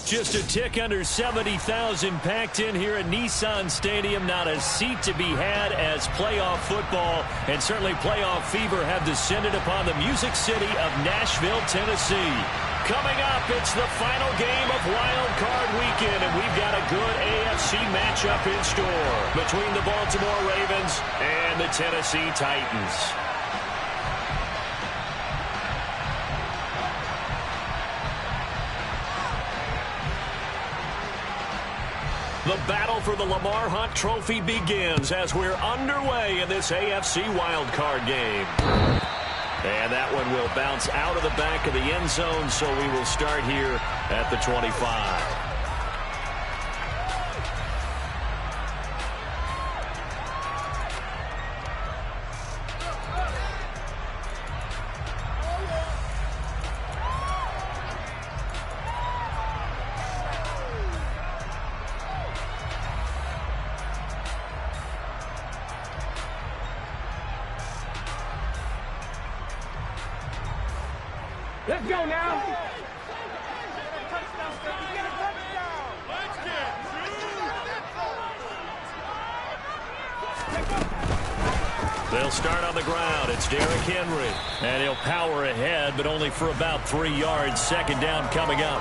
Just a tick under 70,000 packed in here at Nissan Stadium. Not a seat to be had as playoff football and certainly playoff fever have descended upon the Music City of Nashville, Tennessee. Coming up, it's the final game of Wild Card Weekend, and we've got a good AFC matchup in store between the Baltimore Ravens and the Tennessee Titans. The battle for the Lamar Hunt Trophy begins as we're underway in this AFC wildcard game. And that one will bounce out of the back of the end zone, so we will start here at the 25. Let's go now. They'll start on the ground. It's Derrick Henry. And he'll power ahead, but only for about 3 yards. Second down coming up.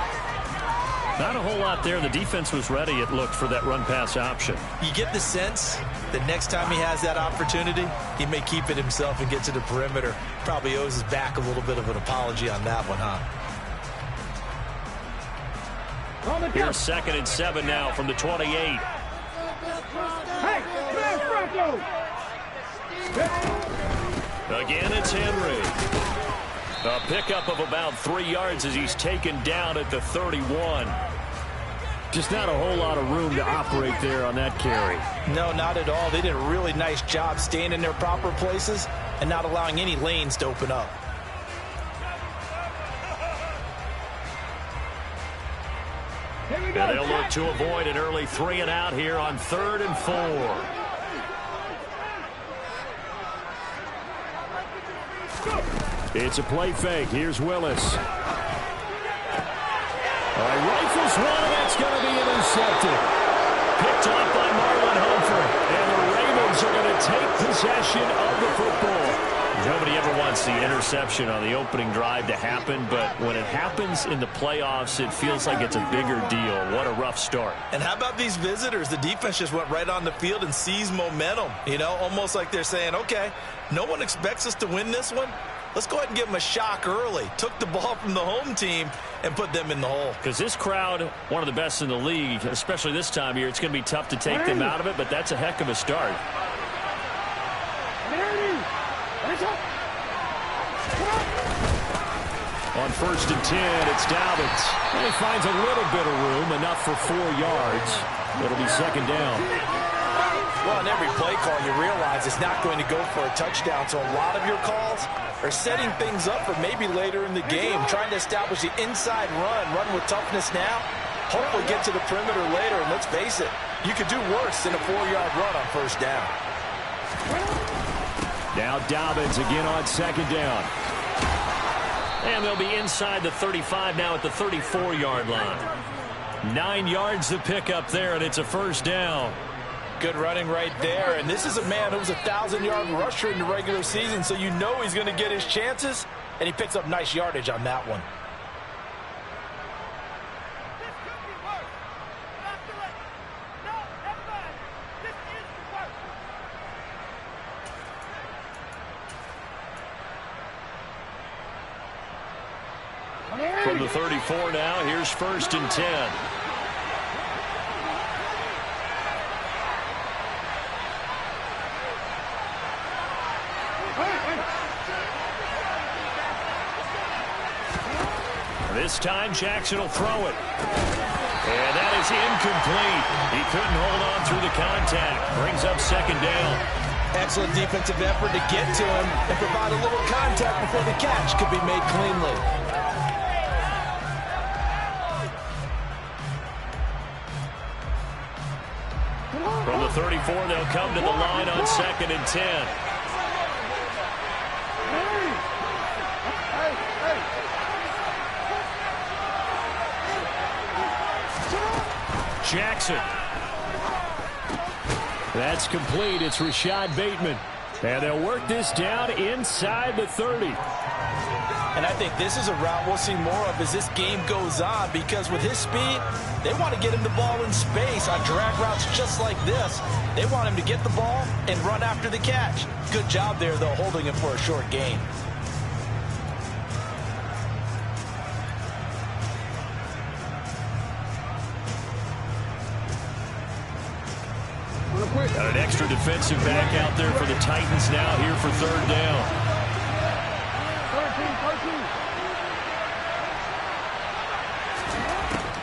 Not a whole lot there. The defense was ready, it looked, for that run-pass option. You get the sense that next time he has that opportunity, he may keep it himself and get to the perimeter. Probably owes his back a little bit of an apology on that one, huh? Here's 2nd and 7 now from the 28. Hey, man, Franco. Again, it's Henry. A pickup of about 3 yards as he's taken down at the 31. Just not a whole lot of room to operate there on that carry. No, not at all. They did a really nice job staying in their proper places and not allowing any lanes to open up. And they'll look to avoid an early 3 and out here on 3rd and 4. It's a play fake. Here's Willis. All right, rifles one. That's going to be intercepted. Picked off by Marlon Humphrey. And the Ravens are going to take possession of the football. Nobody ever wants the interception on the opening drive to happen, but when it happens in the playoffs, it feels like it's a bigger deal. What a rough start. And how about these visitors? The defense just went right on the field and seized momentum. You know, almost like they're saying, okay, no one expects us to win this one. Let's go ahead and give them a shock early. Took the ball from the home team and put them in the hole. Because this crowd, one of the best in the league, especially this time of year, it's going to be tough to take them out of it, but that's a heck of a start. On 1st and 10, it's Dobbins. And he finds a little bit of room, enough for 4 yards. It'll be 2nd down. Well, in every play call, you realize it's not going to go for a touchdown, so a lot of your calls are setting things up for maybe later in the game, trying to establish the inside run with toughness now, hopefully get to the perimeter later, and let's face it, you could do worse than a 4-yard run on 1st down. Now Dobbins again on 2nd down. And they'll be inside the 35 now at the 34-yard line. 9 yards to pick up there, and it's a 1st down. Good running right there, and this is a man who was a 1,000-yard rusher in the regular season, so you know he's going to get his chances, and he picks up nice yardage on that one. From the 34 now, here's 1st and 10. This time, Jackson will throw it. And that is incomplete. He couldn't hold on through the contact. Brings up 2nd down. Excellent defensive effort to get to him and provide a little contact before the catch could be made cleanly. From the 34, they'll come to the line on 2nd and 10. Jackson. That's complete. It's Rashad Bateman. And they'll work this down inside the 30. And I think this is a route we'll see more of as this game goes on, because with his speed, they want to get him the ball in space on drag routes just like this. They want him to get the ball and run after the catch. Good job there, though, holding him for a short gain. Got an extra defensive back out there for the Titans now here for third down. 13.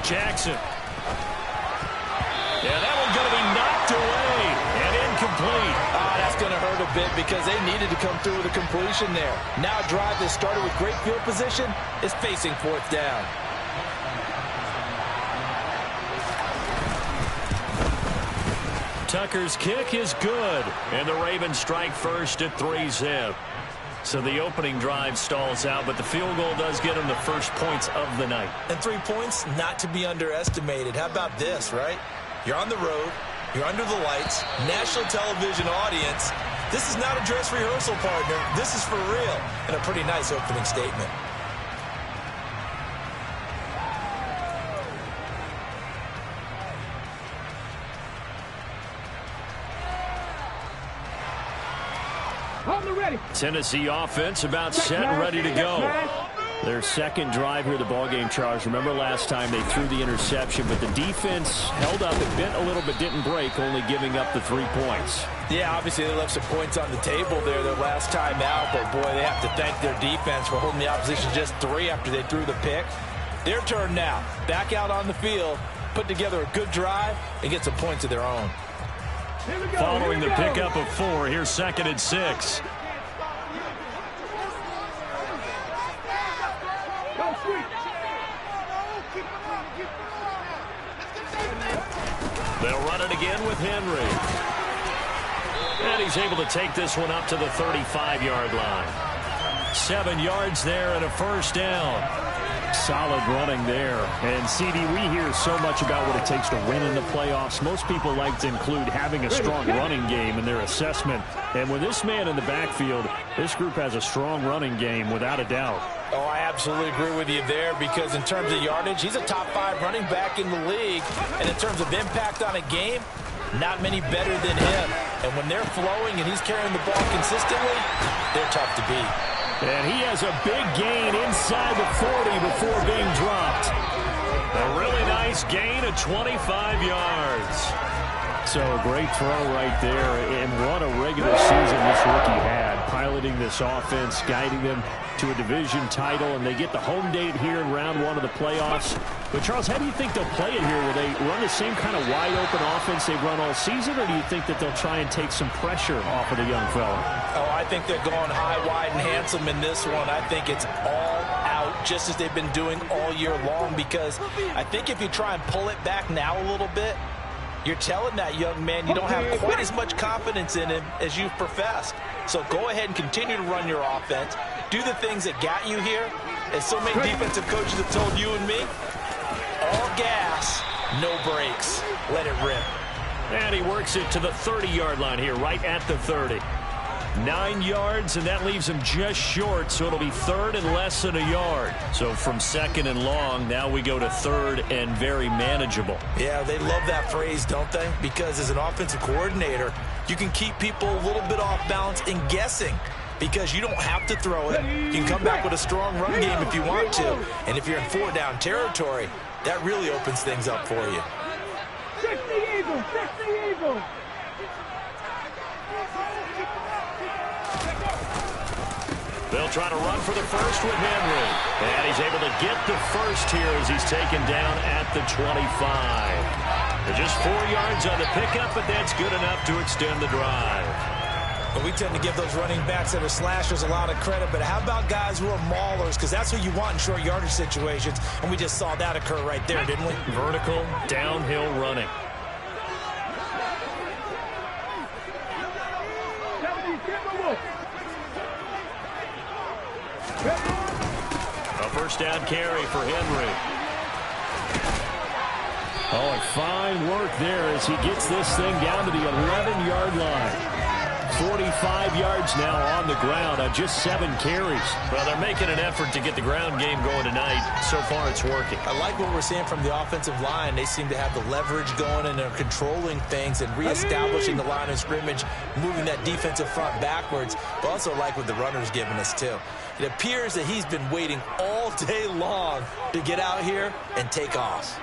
Jackson. Yeah, that one's going to be knocked away and incomplete. That's going to hurt a bit because they needed to come through with a completion there. Now a drive that started with great field position is facing fourth down. Tucker's kick is good, and the Ravens strike first at 3-zip. So the opening drive stalls out, but the field goal does get them the first points of the night. And 3 points, not to be underestimated. How about this, right? You're on the road, you're under the lights, national television audience. This is not a dress rehearsal, partner. This is for real, and a pretty nice opening statement. Tennessee offense about set and ready to go. Their second drive here of the ballgame, Charles. Remember last time they threw the interception, but the defense held up. It bent a little bit, didn't break, only giving up the 3 points. Yeah, obviously they left some points on the table there their last time out, but boy, they have to thank their defense for holding the opposition just 3 after they threw the pick. Their turn now. Back out on the field, put together a good drive, and get some points of their own. Following the pickup of 4, here's 2nd and 6. They'll run it again with Henry. And he's able to take this one up to the 35-yard line. 7 yards there and a first down. Solid running there. And, CD, we hear so much about what it takes to win in the playoffs. Most people like to include having a strong running game in their assessment. And with this man in the backfield, this group has a strong running game without a doubt. Oh, I absolutely agree with you there, because in terms of yardage, he's a top 5 running back in the league. And in terms of impact on a game, not many better than him. And when they're flowing and he's carrying the ball consistently, they're tough to beat. And he has a big gain inside the 40 before being dropped. A really nice gain of 25 yards. So a great throw right there. And what a regular season this rookie had, piloting this offense, guiding them to a division title, and they get the home date here in round 1 of the playoffs. But, Charles, how do you think they'll play it here? Will they run the same kind of wide-open offense they've run all season, or do you think that they'll try and take some pressure off of the young fella? Oh, I think they're going high, wide, and handsome in this one. I think it's all out, just as they've been doing all year long, because I think if you try and pull it back now a little bit, you're telling that young man you don't have quite as much confidence in him as you've professed. So go ahead and continue to run your offense. Do the things that got you here. As so many defensive coaches have told you and me, all gas, no brakes. Let it rip. And he works it to the 30-yard line here, right at the 30. 9 yards, and that leaves him just short, so it'll be 3rd and less than a yard. So from 2nd and long, now we go to 3rd and very manageable. Yeah, they love that phrase, don't they? Because as an offensive coordinator, you can keep people a little bit off balance and guessing, because you don't have to throw it. You can come back with a strong run game if you want to, and if you're in 4-down territory, that really opens things up for you. Fix the Eagle! Fix the Eagle! They'll try to run for the first with Henry. And he's able to get the first here as he's taken down at the 25. They're just 4 yards on the pickup, but that's good enough to extend the drive. But we tend to give those running backs that are slashers a lot of credit, but how about guys who are maulers? Because that's who you want in short yardage situations, and we just saw that occur right there, didn't we? Vertical, downhill running. A first down carry for Henry. Oh, and fine work there as he gets this thing down to the 11-yard line. 45 yards now on the ground on just 7 carries. Well, they're making an effort to get the ground game going tonight. So far, it's working. I like what we're seeing from the offensive line. They seem to have the leverage going, and they're controlling things and reestablishing the line of scrimmage, moving that defensive front backwards. But also like what the runner's giving us, too. It appears that he's been waiting all day long to get out here and take off.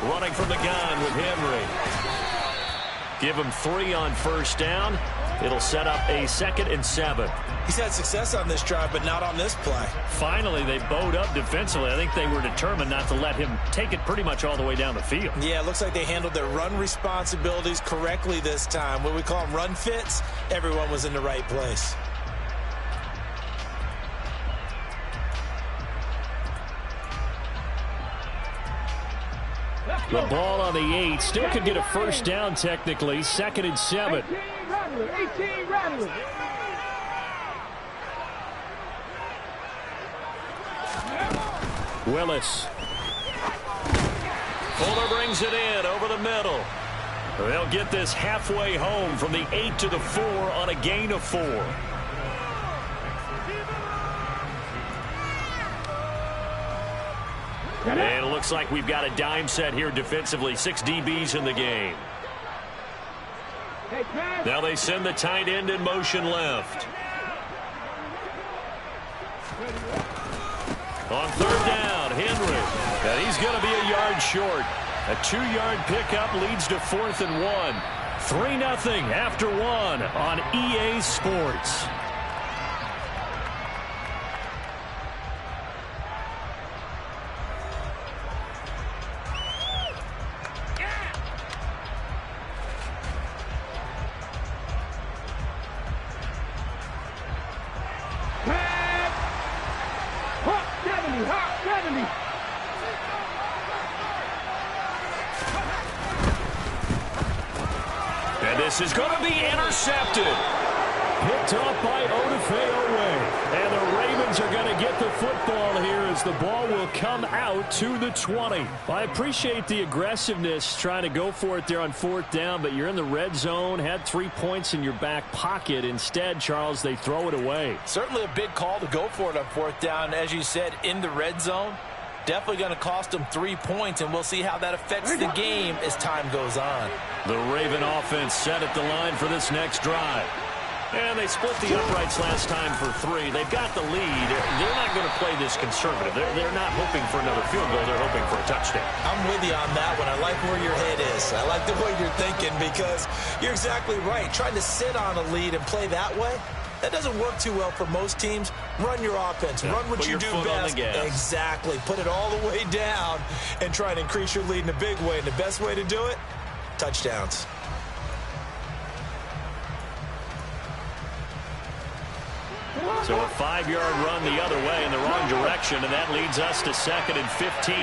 Running from the gun with Henry. Give him 3 on first down. It'll set up a 2nd and 7. He's had success on this drive, but not on this play. Finally, they bowed up defensively. I think they were determined not to let him take it pretty much all the way down the field. Yeah, it looks like they handled their run responsibilities correctly this time. What we call them run fits, everyone was in the right place. The ball on the 8. Still could get a first down technically. 2nd and 7. 18 Rattler. Willis. Fuller brings it in over the middle. They'll get this halfway home from the 8 to the 4 on a gain of 4. And it looks like we've got a dime set here defensively. 6 DBs in the game. Now they send the tight end in motion left. On 3rd down, Henry. And he's going to be a yard short. A 2-yard pickup leads to 4th and 1. 3-0 after 1 on EA Sports. This is going to be intercepted. Picked up by Odafe-Oweh. And the Ravens are going to get the football here as the ball will come out to the 20. I appreciate the aggressiveness trying to go for it there on 4th down, but you're in the red zone, had 3 points in your back pocket. Instead, Charles, they throw it away. Certainly a big call to go for it on 4th down. As you said, in the red zone. Definitely going to cost them 3 points, and we'll see how that affects the game as time goes on. The Raven offense set at the line for this next drive. And they split the uprights last time for 3. They've got the lead. They're not going to play this conservative. They're not hoping for another field goal. They're hoping for a touchdown. I'm with you on that one. I like where your head is. I like the way you're thinking because you're exactly right. Trying to sit on a lead and play that way, that doesn't work too well for most teams. Run your offense. Run what you do best. Exactly. Put it all the way down and try and increase your lead in a big way. And the best way to do it, touchdowns. So a 5-yard run the other way in the wrong direction, and that leads us to 2nd and 15.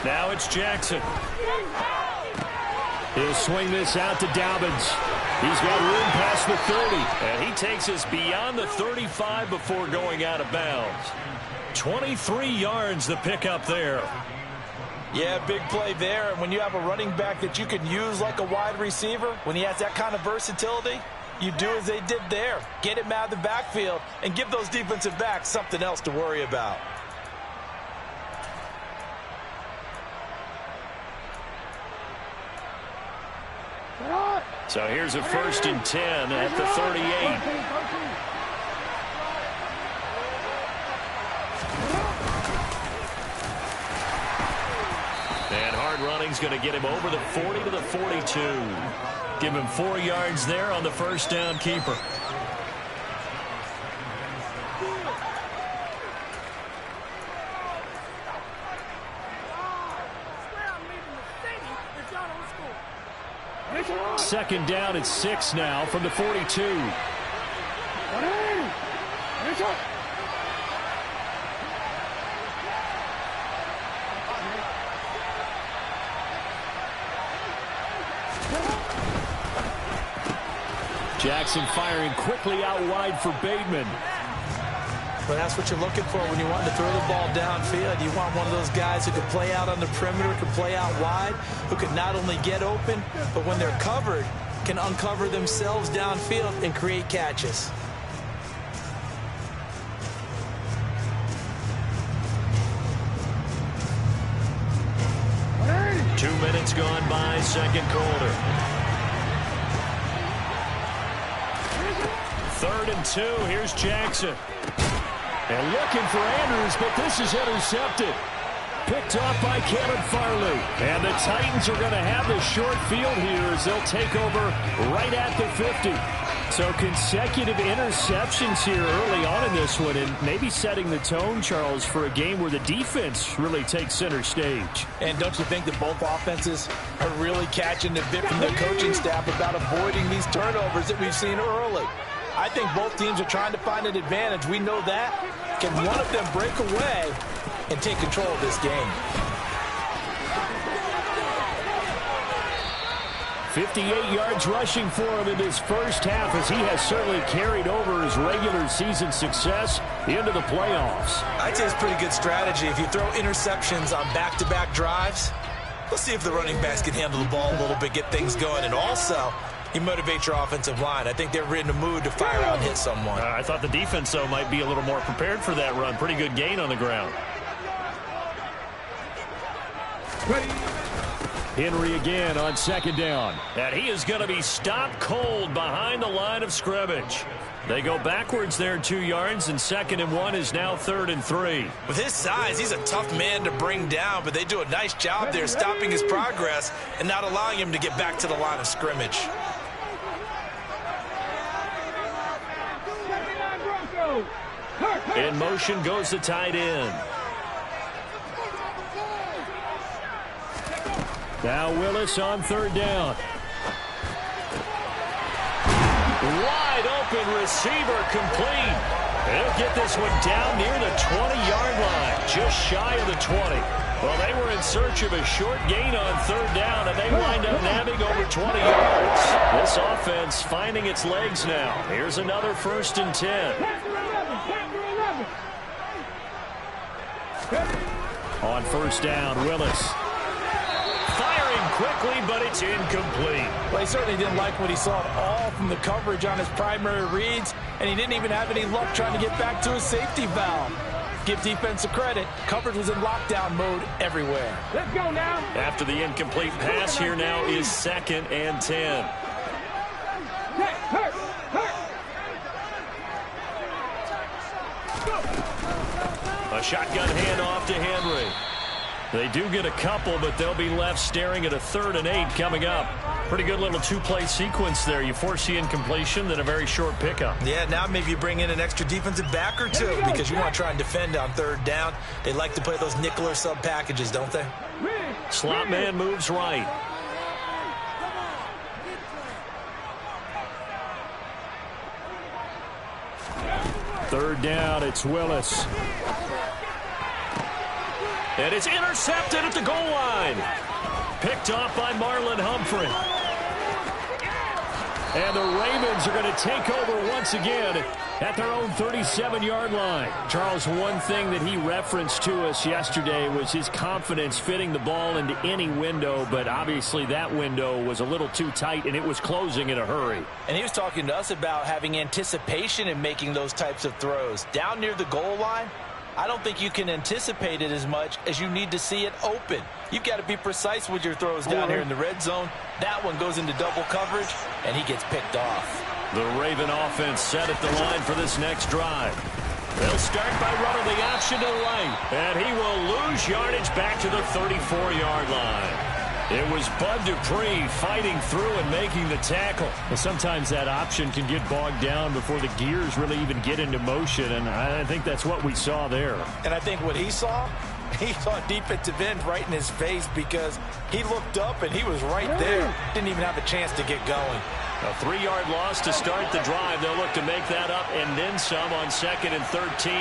Now it's Jackson. He'll swing this out to Dobbins. He's got room past the 30. And he takes us beyond the 35 before going out of bounds. 23 yards the pickup there. Yeah, big play there. And when you have a running back that you can use like a wide receiver, when he has that kind of versatility, you do as they did there. Get him out of the backfield and give those defensive backs something else to worry about. So here's a 1st and 10 at the 38. And hard running's going to get him over the 40 to the 42. Give him 4 yards there on the first down keeper. Second down at 6 now from the 42. Jackson firing quickly out wide for Bateman. Well, that's what you're looking for when you want to throw the ball downfield. You want one of those guys who can play out on the perimeter, can play out wide, who can not only get open, but when they're covered, can uncover themselves downfield and create catches. Hey. 2 minutes gone by, second quarter. 3rd and 2. Here's Jackson. And looking for Andrews, but this is intercepted. Picked off by Caleb Farley. And the Titans are going to have the short field here as they'll take over right at the 50. So consecutive interceptions here early on in this one, and maybe setting the tone, Charles, for a game where the defense really takes center stage. And don't you think that both offenses are really catching the bit from their coaching staff about avoiding these turnovers that we've seen early? I think both teams are trying to find an advantage. We know that. Can one of them break away and take control of this game? 58 yards rushing for him in this first half, as he has certainly carried over his regular season success into the playoffs. I'd say it's pretty good strategy. If you throw interceptions on back-to-back drives, let's see if the running backs can handle the ball a little bit, get things going, and also you motivate your offensive line. I think they're in the mood to fire out and hit someone. I thought the defense, though, might be a little more prepared for that run. Pretty good gain on the ground. Henry again on 2nd down. And he is going to be stopped cold behind the line of scrimmage. They go backwards there 2 yards, and 2nd and 1 is now 3rd and 3. With his size, he's a tough man to bring down, but they do a nice job there stopping his progress and not allowing him to get back to the line of scrimmage. In motion goes the tight end. Now Willis on 3rd down. Wide open receiver complete. He'll get this one down near the 20-yard line, just shy of the 20. Well, they were in search of a short gain on 3rd down, and they wind up nabbing over 20 yards. This offense finding its legs now. Here's another 1st and 10. On 1st down, Willis. Firing quickly, but it's incomplete. Well, he certainly didn't like what he saw at all from the coverage on his primary reads, and he didn't even have any luck trying to get back to his safety valve. Give defense a credit. Coverage was in lockdown mode everywhere. Let's go now. After the incomplete pass, here now is 2nd and 10. A shotgun handoff to Henry. They do get a couple, but they'll be left staring at a 3rd and 8 coming up. Pretty good little 2-play sequence there. You force the incompletion, then a very short pickup. Yeah, now maybe you bring in an extra defensive back or two because you want to try and defend on 3rd down. They like to play those nickel or sub packages, don't they? Slot man moves right. Third down, it's Willis. And it's intercepted at the goal line. Picked off by Marlon Humphrey. And the Ravens are going to take over once again at their own 37-yard line. Charles, one thing that he referenced to us yesterday was his confidence fitting the ball into any window, but obviously that window was a little too tight, and it was closing in a hurry. And he was talking to us about having anticipation in making those types of throws. Down near the goal line, I don't think you can anticipate it as much as you need to see it open. You've got to be precise with your throws down here in the red zone. That one goes into double coverage, and he gets picked off. The Raven offense set at the line for this next drive. They'll start by running the option to the right, and he will lose yardage back to the 34-yard line. It was Bud Dupree fighting through and making the tackle. Well, sometimes that option can get bogged down before the gears really even get into motion, and I think that's what we saw there. And I think what he saw defensive end right in his face because he looked up and he was right there. Didn't even have a chance to get going. A 3-yard loss to start the drive. They'll look to make that up and then some on 2nd and 13.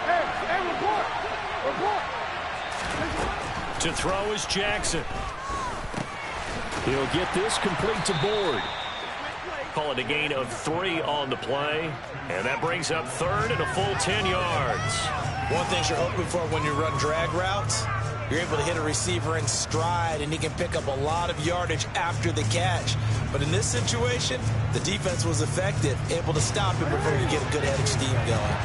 Hey, report. To throw is Jackson. He'll get this complete to board. Call it a gain of 3 on the play. And that brings up third and a full 10 yards. One thing you're hoping for when you run drag routes, you're able to hit a receiver in stride, and he can pick up a lot of yardage after the catch. But in this situation, the defense was effective, able to stop him before he could get a good head of steam going.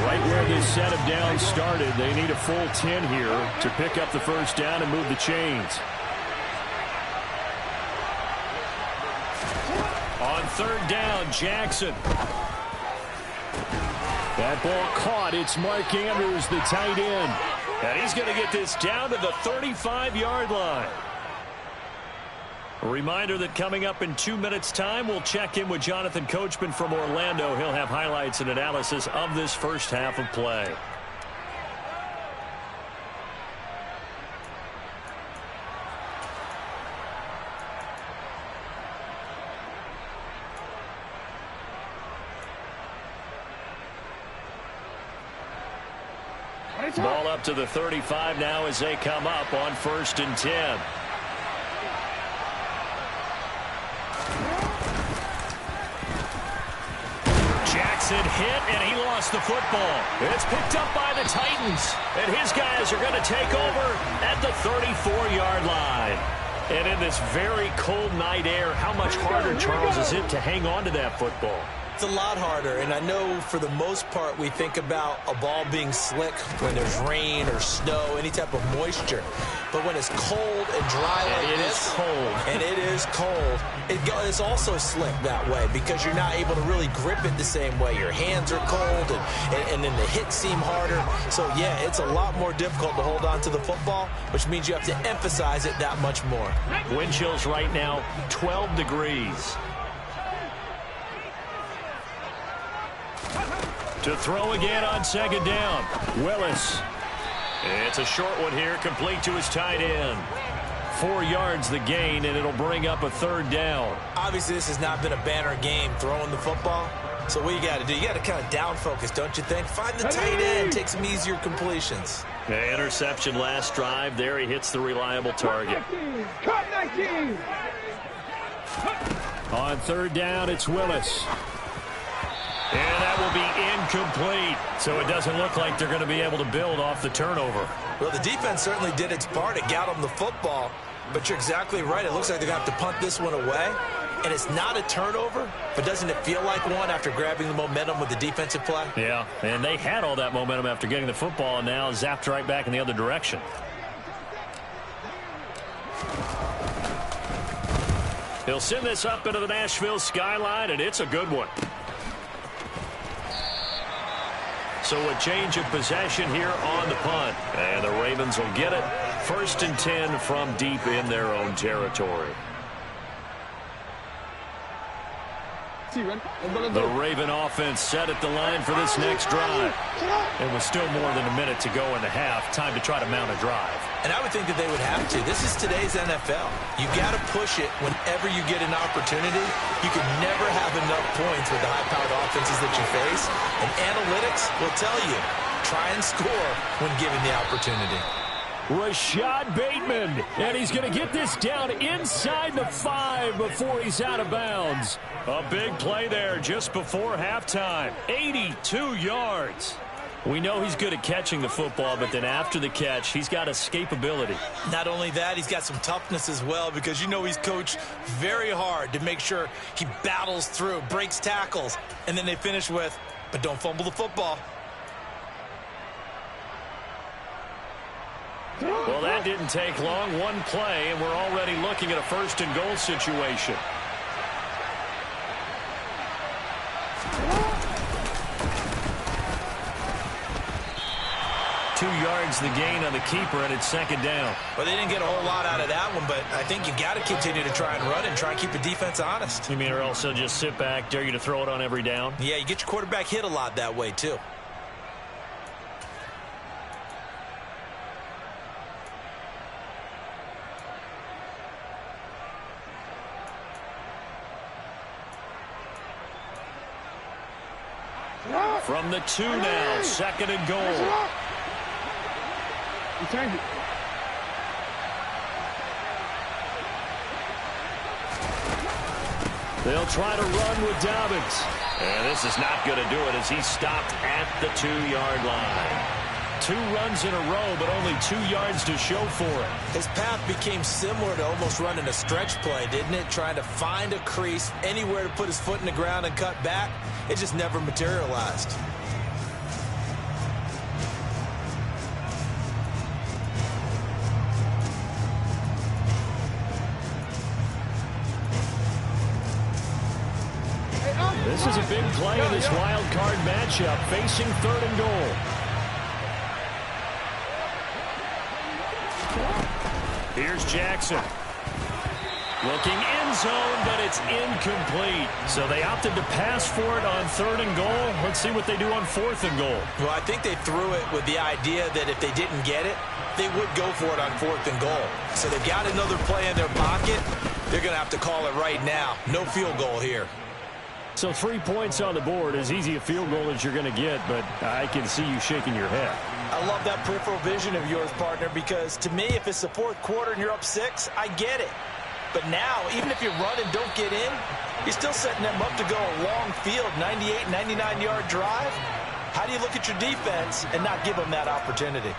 Right where this set of downs started, they need a full 10 here to pick up the first down and move the chains. On third down, Jackson. That ball caught. It's Mark Andrews, the tight end. And he's going to get this down to the 35-yard line. A reminder that coming up in 2 minutes' time, we'll check in with Jonathan Coachman from Orlando. He'll have highlights and analysis of this first half of play. Ball up to the 35 now as they come up on 1st and 10. Jackson hit, and he lost the football. It's picked up by the Titans, and his guys are going to take over at the 34-yard line. And in this very cold night air, how much harder, Charles, is it to hang on to that football? It's a lot harder, and I know for the most part we think about a ball being slick when there's rain or snow, any type of moisture. But when it's cold and dry like this, and it is cold, it's also slick that way because you're not able to really grip it the same way. Your hands are cold, and then the hits seem harder. So, yeah, it's a lot more difficult to hold on to the football, which means you have to emphasize it that much more. Wind chills right now, 12 degrees. To throw again on second down. Willis. It's a short one here, complete to his tight end. 4 yards the gain, and it'll bring up a third down. Obviously, this has not been a banner game throwing the football. So what you got to do, you got to kind of down focus, don't you think? Find the tight end, take some easier completions. The interception last drive. There he hits the reliable target. Cut 19. On third down, it's Willis. And that will be incomplete. So it doesn't look like they're going to be able to build off the turnover. Well, the defense certainly did its part. It got them the football. But you're exactly right. It looks like they're going to have to punt this one away. And it's not a turnover, but doesn't it feel like one after grabbing the momentum with the defensive play? Yeah, and they had all that momentum after getting the football and now zapped right back in the other direction. He'll send this up into the Nashville skyline, and it's a good one. So a change of possession here on the punt. And the Ravens will get it. 1st and 10 from deep in their own territory. The Raven offense set at the line for this next drive. And with still more than a minute to go in the half, time to try to mount a drive. And I would think that they would have to. This is today's NFL. You got to push it whenever you get an opportunity. You can never have enough points with the high-powered offenses that you face. And analytics will tell you, try and score when given the opportunity. Rashad Bateman, and he's going to get this down inside the 5 before he's out of bounds. A big play there just before halftime. 82 yards. We know he's good at catching the football, but then after the catch, he's got escapability. Not only that, he's got some toughness as well because you know he's coached very hard to make sure he battles through, breaks tackles, and then they finish with, but don't fumble the football. Well, that didn't take long. One play, and we're already looking at a 1st and goal situation. Two yards the gain on the keeper, and it's 2nd down. Well, they didn't get a whole lot out of that one, but I think you got to continue to try and run and try and keep the defense honest. You mean or else they'll just sit back, dare you to throw it on every down? Yeah, you get your quarterback hit a lot that way, too. From the 2 now, 2nd and goal. They'll try to run with Dobbins. And this is not going to do it as he's stopped at the 2-yard line. 2 runs in a row, but only 2 yards to show for it. His path became similar to almost running a stretch play, didn't it? Trying to find a crease, anywhere to put his foot in the ground and cut back. It just never materialized. This is a big play in this wild card matchup, facing 3rd and goal. Here's Jackson. Looking end zone, but it's incomplete. So they opted to pass for it on 3rd and goal. Let's see what they do on 4th and goal. Well, I think they threw it with the idea that if they didn't get it, they would go for it on 4th and goal. So they've got another play in their pocket. They're going to have to call it right now. No field goal here. So 3 points on the board, as easy a field goal as you're going to get, but I can see you shaking your head. I love that peripheral vision of yours, partner, because to me, if it's the 4th quarter and you're up 6, I get it. But now, even if you run and don't get in, you're still setting them up to go a long field, 98, 99-yard drive. How do you look at your defense and not give them that opportunity?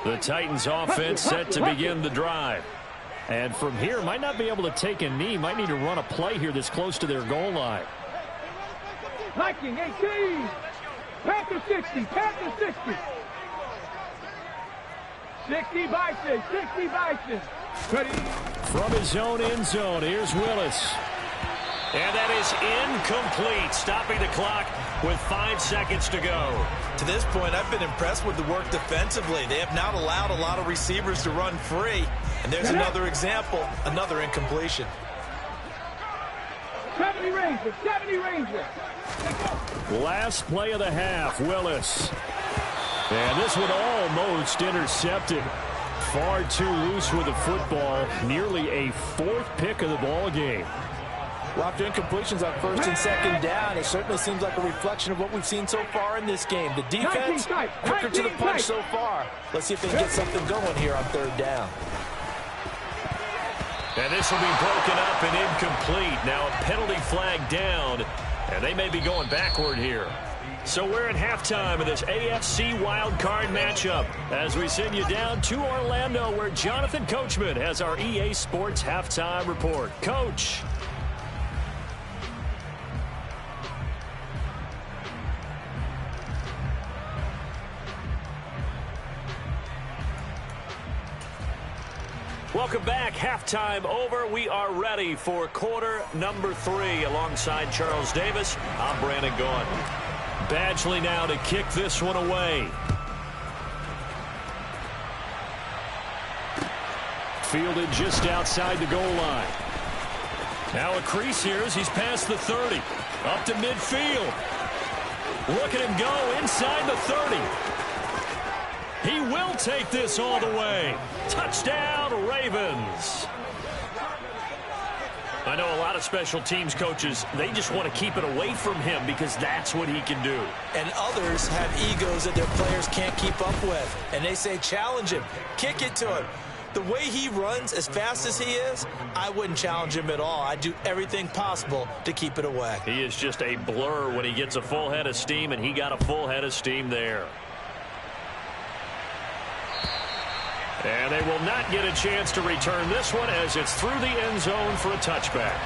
The Titans offense set to begin the drive. And from here, might not be able to take a knee. Might need to run a play here that's close to their goal line. Viking 18. Panther 60. Panther 60. 60 Bison. 60 Bison. Ready? From his own end zone, here's Willis. And that is incomplete, stopping the clock with 5 seconds to go. To this point, I've been impressed with the work defensively. They have not allowed a lot of receivers to run free. And there's another example, another incompletion. 70 Ranger, 70 Ranger. Last play of the half, Willis. And this one almost intercepted. Far too loose with the football. Nearly a 4th pick of the ball game. Well, after incompletions on 1st and 2nd down, it certainly seems like a reflection of what we've seen so far in this game. The defense, quicker to the punch so far. Let's see if they can get something going here on 3rd down. And this will be broken up and incomplete. Now a penalty flag down, and they may be going backward here. So we're at halftime of this AFC wildcard matchup as we send you down to Orlando, where Jonathan Coachman has our EA Sports halftime report. Coach. Welcome back. Halftime over. We are ready for quarter number 3. Alongside Charles Davis, I'm Brandon Gaughan. Badgley now to kick this one away. Fielded just outside the goal line. Now a crease here as he's past the 30. Up to midfield. Look at him go inside the 30. He will take this all the way. Touchdown, Ravens. I know a lot of special teams coaches, they just want to keep it away from him because that's what he can do. And others have egos that their players can't keep up with. And they say, challenge him, kick it to him. The way he runs as fast as he is, I wouldn't challenge him at all. I'd do everything possible to keep it away. He is just a blur when he gets a full head of steam, and he got a full head of steam there. And they will not get a chance to return this one as it's through the end zone for a touchback.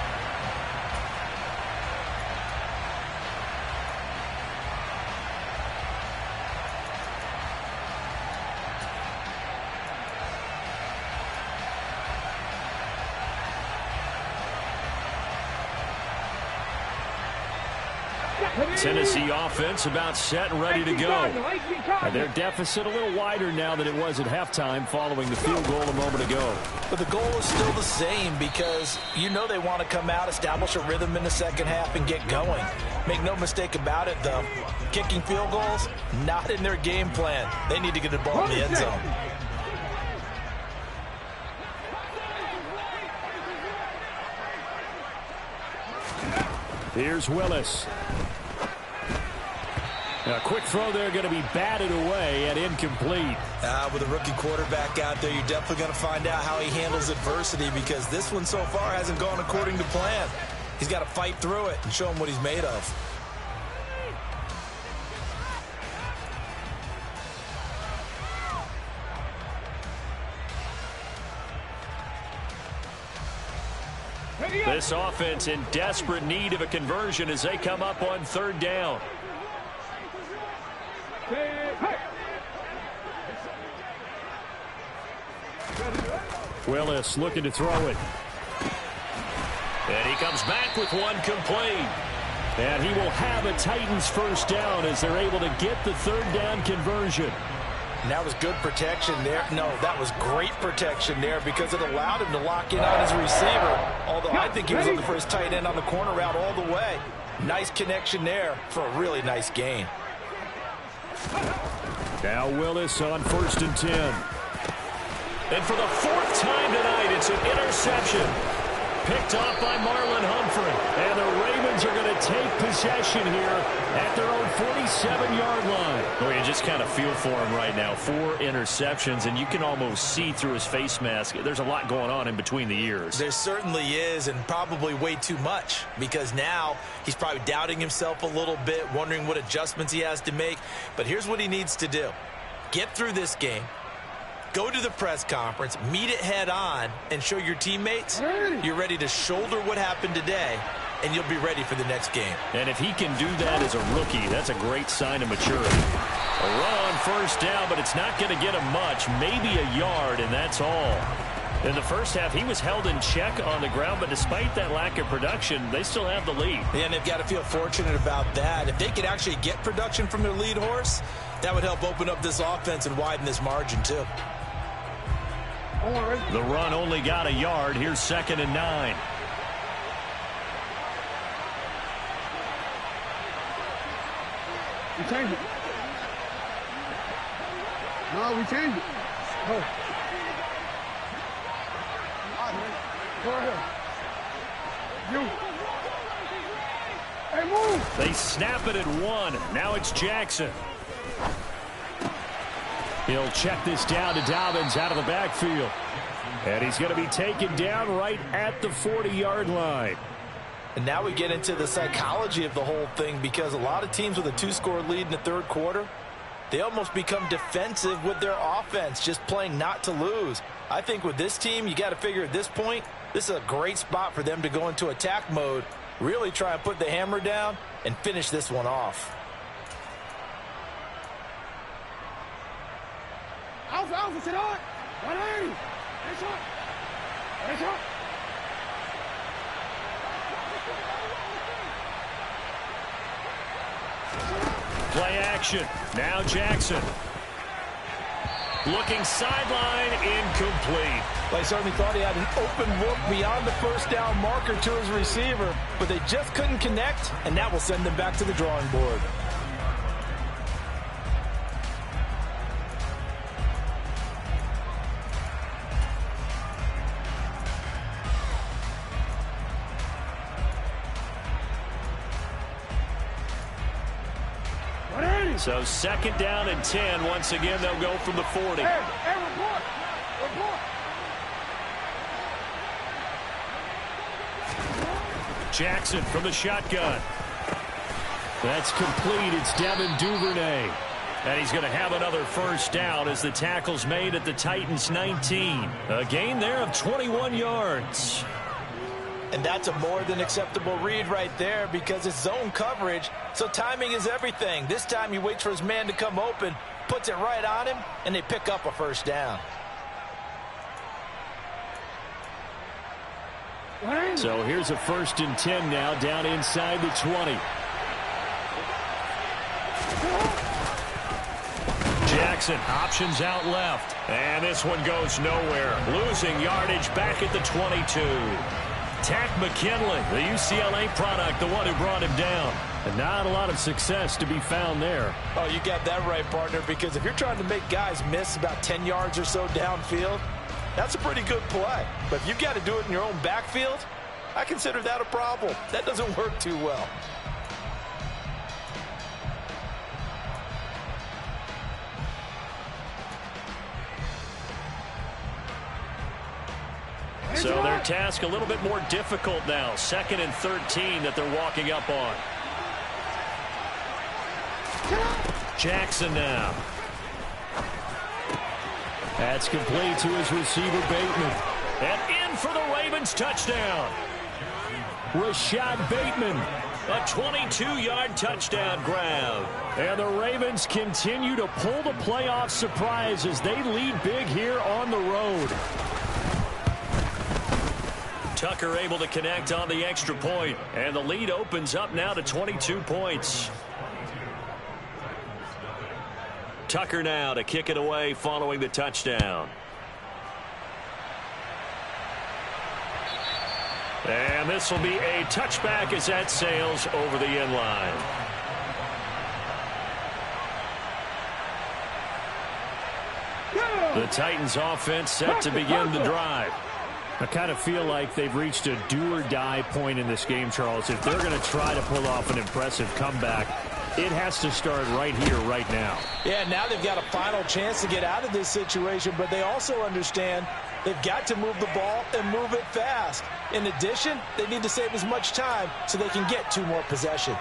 Tennessee offense about set and ready to go. And their deficit a little wider now than it was at halftime following the field goal a moment ago. But the goal is still the same because you know they want to come out, establish a rhythm in the second half, and get going. Make no mistake about it, though. Kicking field goals, not in their game plan. They need to get the ball in the end zone. Here's Willis. A quick throw there, going to be batted away and incomplete. With a rookie quarterback out there, you're definitely going to find out how he handles adversity, because this one so far hasn't gone according to plan. He's got to fight through it and show him what he's made of. This offense in desperate need of a conversion as they come up on third down. Willis looking to throw it. And he comes back with one complete. And he will have a Titans first down as they're able to get the third down conversion. And that was good protection there. No, that was great protection there, because it allowed him to lock in on his receiver. Although I think he was looking for his tight end on the corner route all the way. Nice connection there for a really nice gain. Now Willis on 1st and 10. And for the 4th time tonight, it's an interception. Picked off by Marlon Humphrey. And the Ravens are going to take possession here at their own 47-yard line. Well, you just kind of feel for him right now. 4 interceptions, and you can almost see through his face mask. There's a lot going on in between the ears. There certainly is, and probably way too much, because now he's probably doubting himself a little bit, wondering what adjustments he has to make. But here's what he needs to do. Get through this game. Go to the press conference, meet it head on, and show your teammates you're ready to shoulder what happened today, and you'll be ready for the next game. And if he can do that as a rookie, that's a great sign of maturity. A run first down, but it's not going to get him much, maybe a yard, and that's all. In the first half, he was held in check on the ground, but despite that lack of production, they still have the lead. And they've got to feel fortunate about that. If they could actually get production from their lead horse, that would help open up this offense and widen this margin too. The run only got a yard. Here's 2nd and 9. We change it. No, we change it. Go. Go ahead. You. Hey, move. They snap it at 1. Now it's Jackson. He'll check this down to Dobbins out of the backfield. And he's going to be taken down right at the 40-yard line. And now we get into the psychology of the whole thing, because a lot of teams with a 2-score lead in the third quarter, they almost become defensive with their offense, just playing not to lose. I think with this team, you got to figure at this point, this is a great spot for them to go into attack mode, really try and put the hammer down and finish this one off. Alpha, sit on. 180. Head shot. Head shot. Play action. Now Jackson. Looking sideline, incomplete. Well, he certainly thought he had an open look beyond the first down marker to his receiver, but they just couldn't connect, and that will send them back to the drawing board. So 2nd down and 10. Once again, they'll go from the 40. Hey, report. Report. Jackson from the shotgun. That's complete. It's Devin Duvernay. And he's going to have another first down as the tackle's made at the Titans' 19. A gain there of 21 yards. And that's a more than acceptable read right there, because it's zone coverage, so timing is everything. This time he waits for his man to come open, puts it right on him, and they pick up a first down. So here's a 1st and 10 now, down inside the 20. Jackson options out left. And this one goes nowhere. Losing yardage back at the 22. Tack McKinley, the UCLA product, the one who brought him down. And not a lot of success to be found there. Oh, you got that right, partner, because if you're trying to make guys miss about 10 yards or so downfield, that's a pretty good play. But if you've got to do it in your own backfield, I consider that a problem. That doesn't work too well. So their task a little bit more difficult now. 2nd and 13 that they're walking up on. Jackson now. That's complete to his receiver, Bateman. And in for the Ravens touchdown. Rashad Bateman, a 22-yard touchdown grab. And the Ravens continue to pull the playoff surprise as they lead big here on the road. Tucker able to connect on the extra point, and the lead opens up now to 22 points. Tucker now to kick it away following the touchdown. And this will be a touchback as that sails over the end line. The Titans offense set to begin the drive. I kind of feel like they've reached a do-or-die point in this game, Charles. If they're going to try to pull off an impressive comeback, it has to start right here, right now. Yeah, now they've got a final chance to get out of this situation, but they also understand they've got to move the ball and move it fast. In addition, they need to save as much time so they can get 2 more possessions.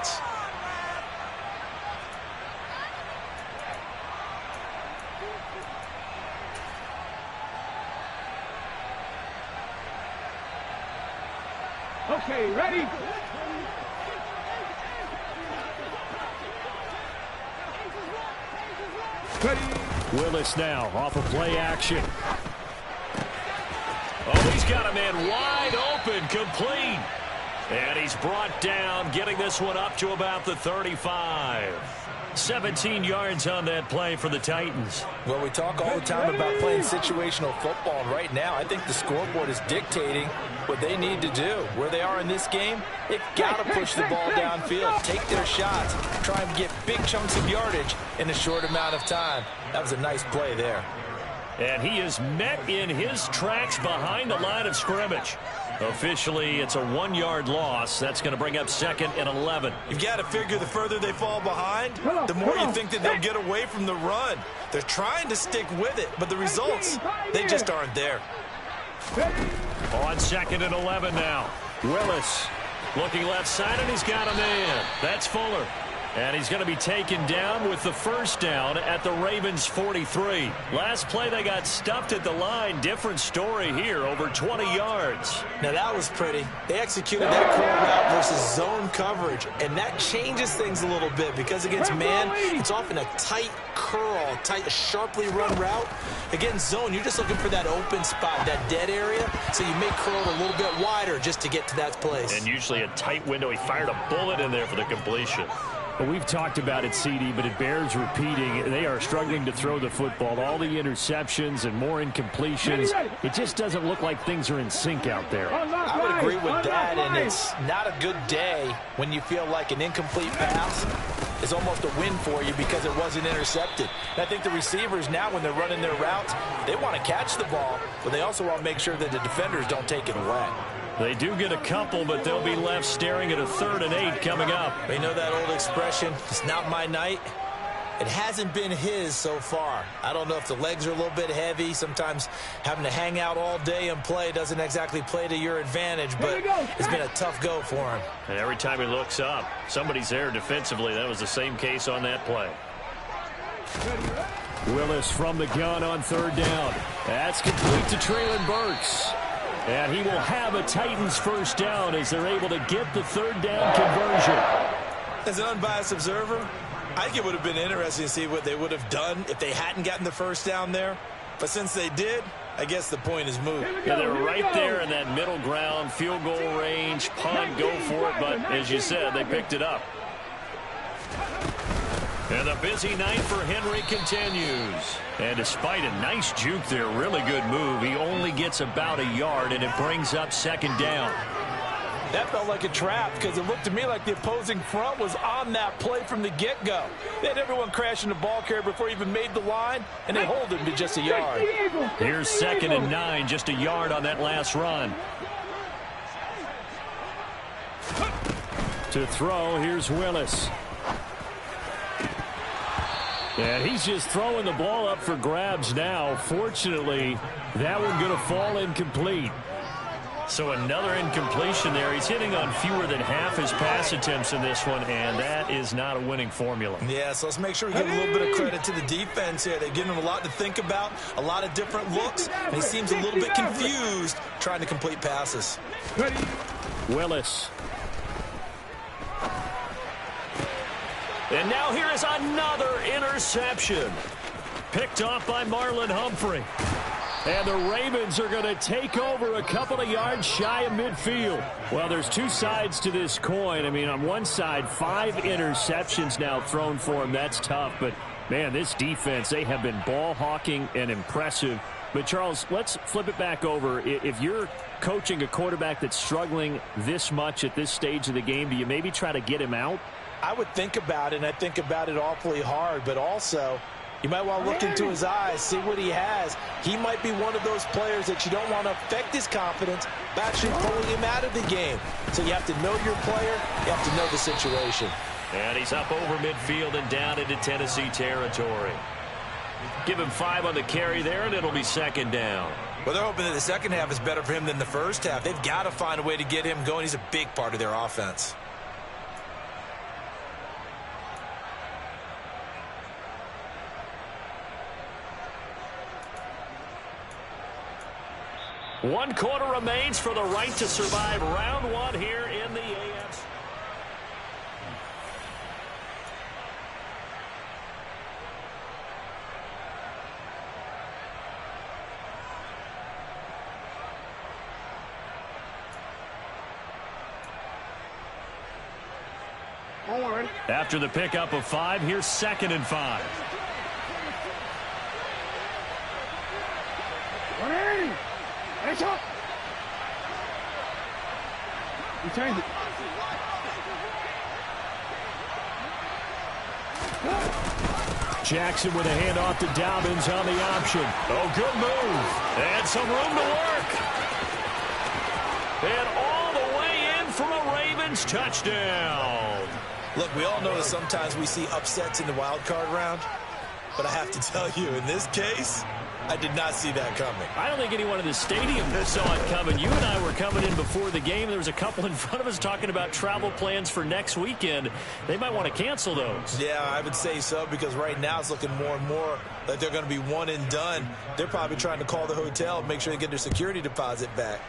Okay, ready? Willis now off of play action. Oh, he's got a man wide open, complete. And he's brought down, getting this one up to about the 35. 17 yards on that play for the Titans. Well, we talk all the time about playing situational football, and right now I think the scoreboard is dictating what they need to do. Where they are in this game, they've got to push the ball downfield, take their shots, try and get big chunks of yardage in a short amount of time. That was a nice play there. And he is met in his tracks behind the line of scrimmage. Officially, it's a 1-yard loss. That's going to bring up 2nd and 11. You've got to figure the further they fall behind, the more you think that they'll get away from the run. They're trying to stick with it, but the results, they just aren't there. On 2nd and 11 now. Willis looking left side, and he's got a man. That's Fuller. And he's going to be taken down with the first down at the Ravens' 43. Last play, they got stuffed at the line. Different story here, over 20 yards. Now, that was pretty. They executed that curl route versus zone coverage, and that changes things a little bit because against man, it's often a tight curl, tight, sharply run route. Against zone, you're just looking for that open spot, that dead area, so you may curl it a little bit wider just to get to that place. And usually a tight window. He fired a bullet in there for the completion. Well, we've talked about it, CD, but it bears repeating. They are struggling to throw the football. All the interceptions and more incompletions. It just doesn't look like things are in sync out there. I would agree with that, and it's not a good day when you feel like an incomplete pass is almost a win for you because it wasn't intercepted. And I think the receivers now, when they're running their routes, they want to catch the ball, but they also want to make sure that the defenders don't take it away. They do get a couple, but they'll be left staring at a 3rd and 8 coming up. You know that old expression, it's not my night. It hasn't been his so far. I don't know if the legs are a little bit heavy. Sometimes having to hang out all day and play doesn't exactly play to your advantage, but it's been a tough go for him. And every time he looks up, somebody's there defensively. That was the same case on that play. Willis from the gun on 3rd down. That's complete to Treylon Burks. And he will have a Titans first down as they're able to get the 3rd down conversion. As an unbiased observer, I think it would have been interesting to see what they would have done if they hadn't gotten the first down there. But since they did, I guess the point is moved. Yeah, they're right there in that middle ground, field goal range, punt, go for it. But as you said, they picked it up. And the busy night for Henry continues. And despite a nice juke there, really good move, he only gets about a yard, and it brings up 2nd down. That felt like a trap because it looked to me like the opposing front was on that play from the get-go. They had everyone crashing the ball carrier before he even made the line, and they hold him to just a yard. Here's 2nd and 9, just a yard on that last run. To throw, here's Willis. And he's just throwing the ball up for grabs now. Fortunately, that one going to fall incomplete. So another incompletion there. He's hitting on fewer than half his pass attempts in this one, and that is not a winning formula. Yeah, so let's make sure we give a little bit of credit to the defense here. They've given him a lot to think about, a lot of different looks, and he seems a little bit confused trying to complete passes. Willis. And now here is another interception. Picked off by Marlon Humphrey. And the Ravens are going to take over a couple of yards shy of midfield. Well, there's two sides to this coin. I mean, on one side, 5 interceptions now thrown for him. That's tough. But, man, this defense, they have been ball hawking and impressive. But, Charles, let's flip it back over. If you're coaching a quarterback that's struggling this much at this stage of the game, do you maybe try to get him out? I would think about it, and I think about it awfully hard. But also, you might want to look into his eyes, see what he has. He might be one of those players that you don't want to affect his confidence by actually pulling him out of the game. So you have to know your player. You have to know the situation. And he's up over midfield and down into Tennessee territory. Give him 5 on the carry there, and it'll be 2nd down. Well, they're hoping that the second half is better for him than the first half. They've got to find a way to get him going. He's a big part of their offense. One quarter remains for the right to survive round 1 here in the AFC. After the pickup of 5, here's 2nd and 5. 180. Head shot. You change it. Jackson with a handoff to Dobbins on the option. Oh, good move. And some room to work. And all the way in for a Ravens touchdown. Look, we all know that sometimes we see upsets in the wild card round. But I have to tell you, in this case, I did not see that coming. I don't think anyone in the stadium saw it coming. You and I were coming in before the game. There was a couple in front of us talking about travel plans for next weekend. They might want to cancel those. Yeah, I would say so, because right now it's looking more and more like they're going to be one and done. They're probably trying to call the hotel and make sure they get their security deposit back.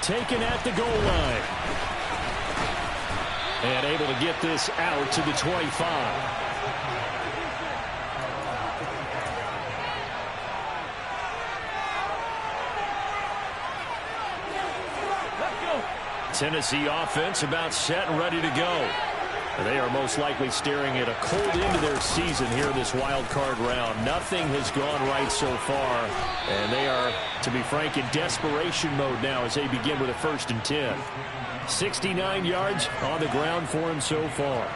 Taken at the goal line. And able to get this out to the 25. Tennessee offense about set and ready to go. They are most likely staring at a cold end to their season here in this wild card round. Nothing has gone right so far, and they are, to be frank, in desperation mode now as they begin with a 1st and 10. 69 yards on the ground for him so far.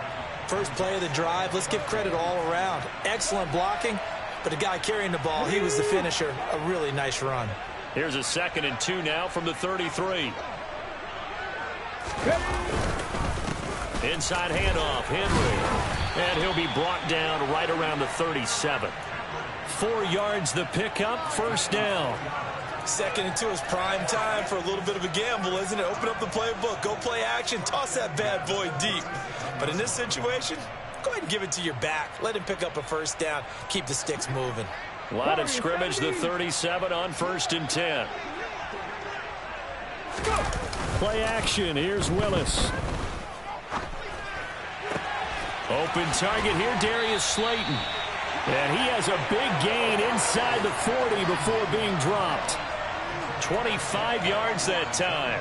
First play of the drive, let's give credit all around. Excellent blocking, but the guy carrying the ball, he was the finisher. A really nice run. Here's a 2nd and 2 now from the 33. Inside handoff, Henry. And he'll be brought down right around the 37. 4 yards the pickup, 1st down. 2nd and 2 is prime time for a little bit of a gamble, isn't it? Open up the playbook, go play action, toss that bad boy deep. But in this situation, go ahead and give it to your back. Let him pick up a 1st down, keep the sticks moving. Line of scrimmage, the 37 on 1st and 10. Play action, here's Willis. Open target here, Darius Slayton. And he has a big gain inside the 40 before being dropped. 25 yards that time.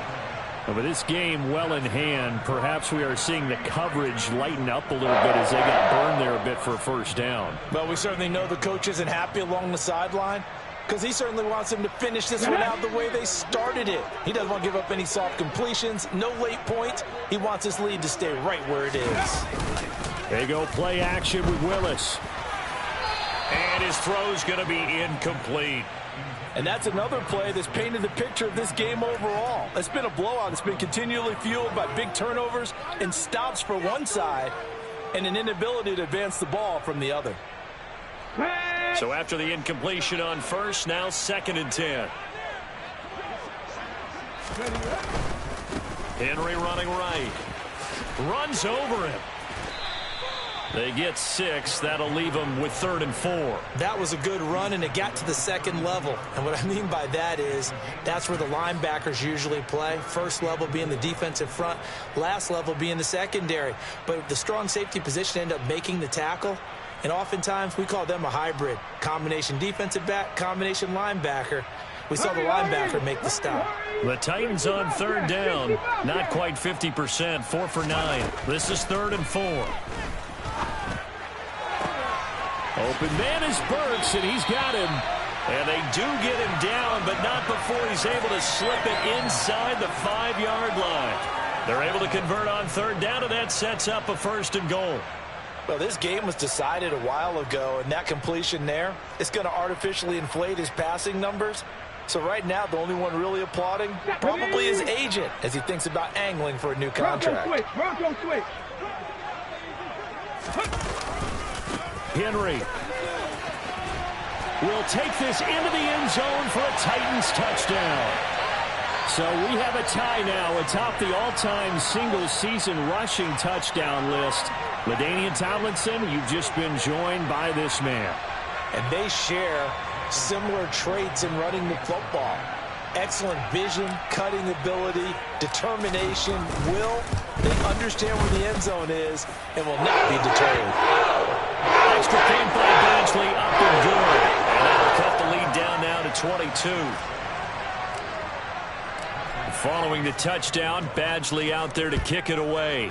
But this game well in hand. Perhaps we are seeing the coverage lighten up a little bit as they got burned there a bit for a 1st down. Well, we certainly know the coach isn't happy along the sideline. because he certainly wants them to finish this one out the way they started it. He doesn't want to give up any soft completions, no late points. He wants his lead to stay right where it is. They go play action with Willis. And his throw's going to be incomplete. And that's another play that's painted the picture of this game overall. It's been a blowout. It's been continually fueled by big turnovers and stops for one side and an inability to advance the ball from the other. So after the incompletion on first, now 2nd and 10. Henry running right. Runs over him. They get 6. That'll leave them with 3rd and 4. That was a good run, and it got to the second level. And what I mean by that is that's where the linebackers usually play. First level being the defensive front, last level being the secondary. But the strong safety position ended up making the tackle. And oftentimes we call them a hybrid. Combination defensive back, combination linebacker. We saw the linebacker make the stop. The Titans on 3rd down. Not quite 50%. 4 for 9. This is 3rd and 4. Open man is Burks, and he's got him. And they do get him down, but not before he's able to slip it inside the 5-yard line. They're able to convert on 3rd down, and that sets up a 1st and goal. Well, this game was decided a while ago, and that completion there is going to artificially inflate his passing numbers. So right now, the only one really applauding probably his agent as he thinks about angling for a new contract. Bronco switch. Henry will take this into the end zone for a Titans touchdown. So we have a tie now atop the all-time single-season rushing touchdown list. LaDainian Tomlinson, you've just been joined by this man. And they share similar traits in running the football. Excellent vision, cutting ability, determination, will. They understand where the end zone is and will not be deterred. Extra point by Badgley, up and good. And that'll cut the lead down now to 22. Following the touchdown, Badgley out there to kick it away.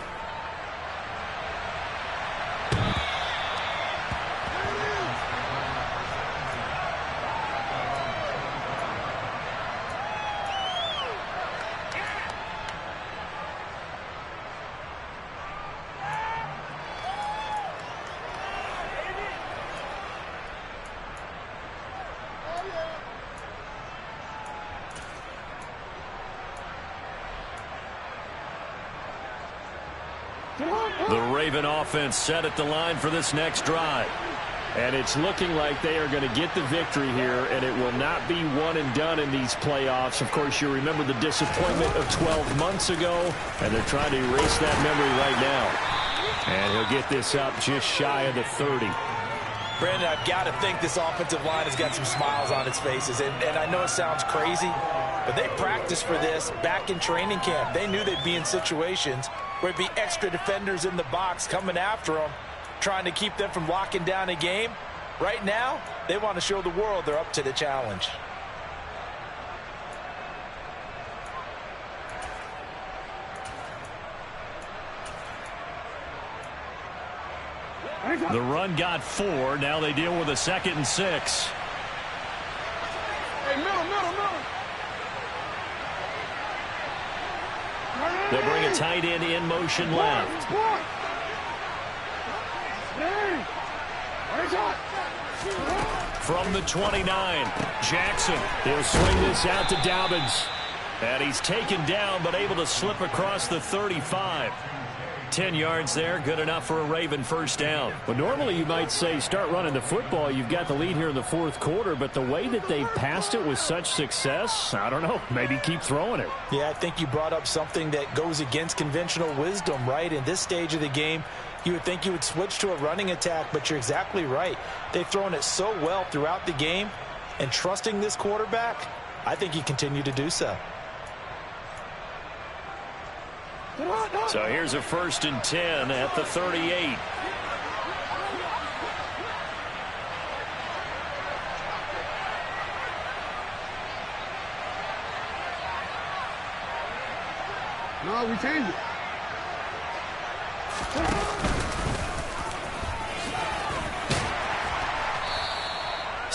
The Raven offense set at the line for this next drive. And it's looking like they are going to get the victory here, and it will not be one and done in these playoffs. Of course, you remember the disappointment of 12 months ago, and they're trying to erase that memory right now. And he'll get this up just shy of the 30. Brandon, I've got to think this offensive line has got some smiles on its faces. And I know it sounds crazy, but they practiced for this back in training camp. They knew they'd be in situations where it'd be extra defenders in the box coming after them, trying to keep them from locking down a game. Right now, they want to show the world they're up to the challenge. The run got 4. Now they deal with a 2nd and 6. Hey, middle. They'll bring a tight end in motion left. From the 29, Jackson. He'll swing this out to Dobbins. And he's taken down, but able to slip across the 35. 10 yards there, good enough for a Raven 1st down. Well, normally you might say start running the football. You've got the lead here in the 4th quarter, but the way that they've passed it with such success, I don't know, maybe keep throwing it. Yeah, I think you brought up something that goes against conventional wisdom, right? In this stage of the game, you would think you would switch to a running attack, but you're exactly right. They've thrown it so well throughout the game, and trusting this quarterback, I think you continue to do so. So here's a 1st and 10 at the 38. No, we changed it.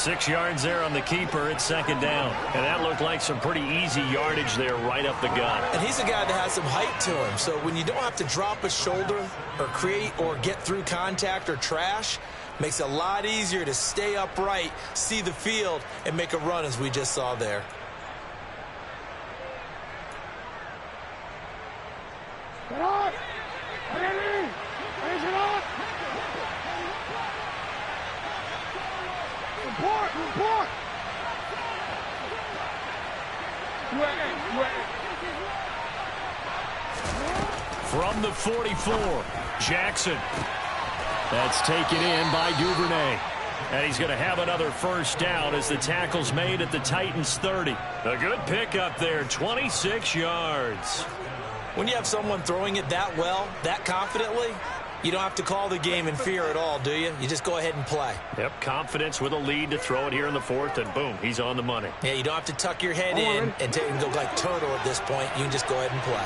6 yards there on the keeper. It's second down. And that looked like some pretty easy yardage there right up the gut. And he's a guy that has some height to him. So when you don't have to drop a shoulder or create or get through contact or trash, makes it a lot easier to stay upright, see the field, and make a run as we just saw there. Get up! Ready! Raise it up! Report! From the 44, Jackson. That's taken in by Duvernay. And he's going to have another first down as the tackle's made at the Titans' 30. A good pickup there, 26 yards. When you have someone throwing it that well, that confidently, you don't have to call the game in fear at all, do you? You just go ahead and play. Yep, confidence with a lead to throw it here in the fourth, and boom, he's on the money. Yeah, you don't have to tuck your head in and go like turtle at this point. You can just go ahead and play.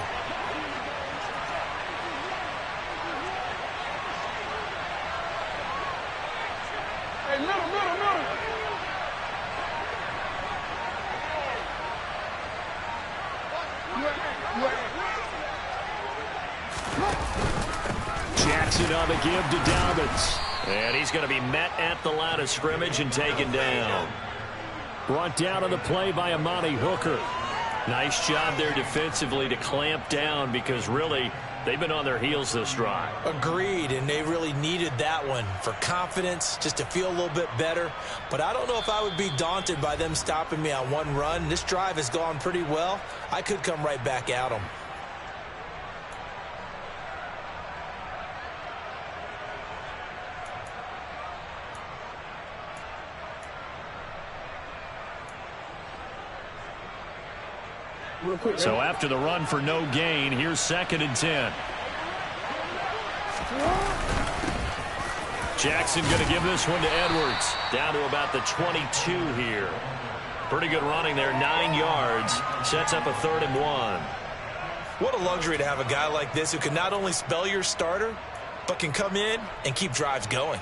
Hey, middle. Jackson on the give to Dobbins. And he's going to be met at the line of scrimmage and taken down. Brought down on the play by Amani Hooker. Nice job there defensively to clamp down because really they've been on their heels this drive. Agreed, and they really needed that one for confidence, just to feel a little bit better. But I don't know if I would be daunted by them stopping me on one run. This drive has gone pretty well. I could come right back at them. So after the run for no gain, here's 2nd and 10. Jackson going to give this one to Edwards. Down to about the 22 here. Pretty good running there, 9 yards. Sets up a 3rd and 1. What a luxury to have a guy like this who can not only spell your starter, but can come in and keep drives going.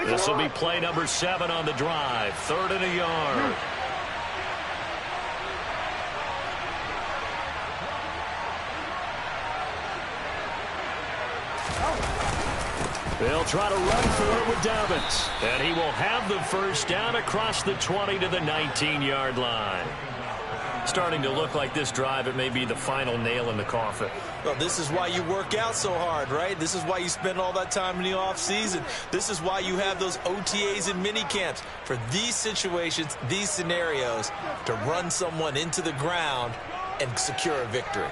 This will be play number 7 on the drive. 3rd and a yard. They'll try to run for it with Dobbins. And he will have the first down across the 20 to the 19-yard line. Starting to look like this drive, it may be the final nail in the coffin. Well, this is why you work out so hard, right? This is why you spend all that time in the offseason. This is why you have those OTAs and mini camps for these situations, these scenarios, to run someone into the ground and secure a victory.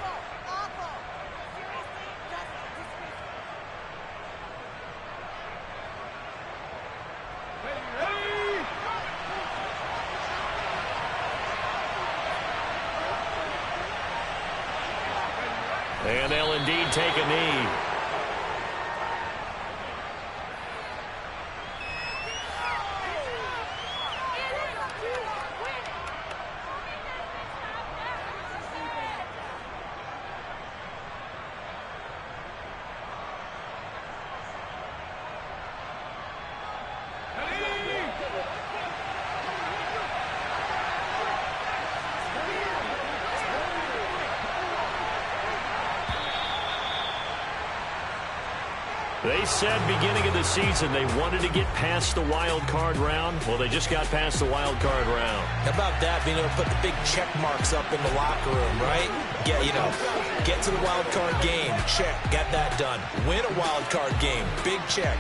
And they'll indeed take a knee. They said beginning of the season they wanted to get past the wild card round. Well, they just got past the wild card round. How about that, being able to put the big check marks up in the locker room, right? Yeah, get to the wild card game, check, got that done. Win a wild card game, big check.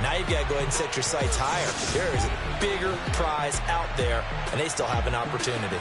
Now you've got to go ahead and set your sights higher. There is a bigger prize out there, and they still have an opportunity.